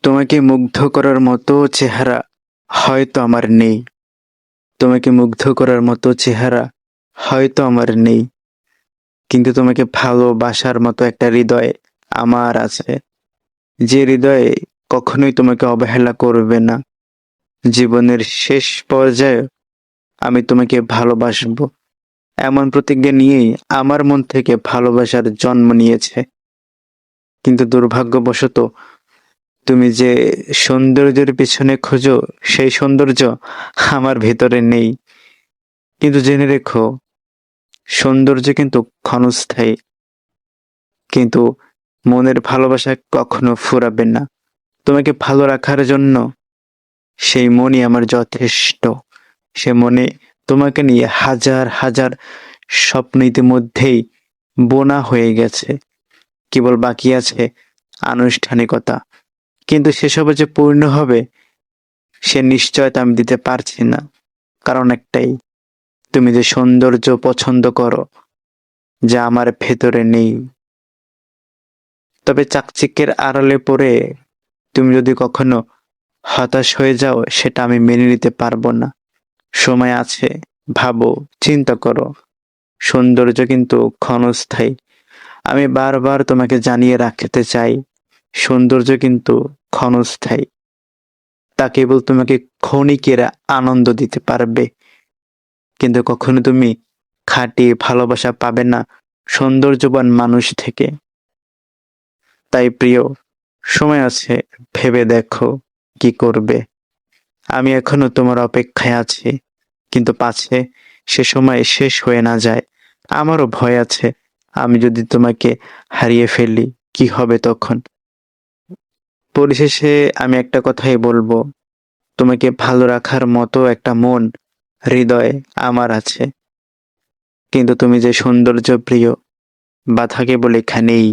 তোমাকে মুগ্ধ করার মতো চেহারা হয়তো আমার নেই। তোমাকে মুগ্ধ করার মতো চেহারা হয়তো আমার নেই, কিন্তু তোমাকে ভালোবাসার মতো একটা হৃদয় আমার আছে, যে হৃদয়ে কখনোই তোমাকে অবহেলা করবে না। জীবনের শেষ পর্যায়ে আমি তোমাকে ভালোবাসবো, এমন প্রতিজ্ঞা নিয়েই আমার মন থেকে ভালোবাসার জন্ম নিয়েছে। কিন্তু দুর্ভাগ্যবশত তুমি যে সৌন্দর্যের পিছনে খোঁজো, সেই সৌন্দর্য আমার ভেতরে নেই। কিন্তু জেনে রেখো, সৌন্দর্য কিন্তু ক্ষণস্থায়ী, কিন্তু মনের ভালোবাসা কখনো ফুরাবে না। তোমাকে ভালো রাখার জন্য সেই মনই আমার যথেষ্ট। সে মনে তোমাকে নিয়ে হাজার হাজার স্বপ্ন ইতিমধ্যেই বোনা হয়ে গেছে, কেবল বাকি আছে আনুষ্ঠানিকতা। কিন্তু সেসবে যে পূর্ণ হবে সে নিশ্চয়তা আমি দিতে পারছি না। কারণ একটাই, তুমি যে সৌন্দর্য পছন্দ করো, যা আমার ভেতরে নেই। তবে চাকচিক্যের আড়ালে পড়ে তুমি যদি কখনো হতাশ হয়ে যাও, সেটা আমি মেনে নিতে পারবো না। সময় আছে, ভাবো, চিন্তা করো। সৌন্দর্য কিন্তু ক্ষণস্থায়ী। আমি বারবার তোমাকে জানিয়ে রাখতে চাই, সৌন্দর্য কিন্তু ক্ষণস্থায়ী। তা কেবল তোমাকে ক্ষণিকের আনন্দ দিতে পারবে, কিন্তু কখনো তুমি খাঁটি ভালোবাসা পাবে না সৌন্দর্যবান মানুষ থেকে। তাই প্রিয়, সময় আছে, ভেবে দেখো কি করবে। আমি এখনো তোমার অপেক্ষায় আছি, কিন্তু পাছে সে সময় শেষ হয়ে না যায়। আমারও ভয় আছে, আমি যদি তোমাকে হারিয়ে ফেলি কি হবে তখন। পরিশেষে আমি একটা কথাই বলবো, তোমাকে ভালো রাখার মতো একটা মন, হৃদয় আমার আছে, কিন্তু তুমি যে সৌন্দর্য প্রিয়, বাধা কেবল এখানেই।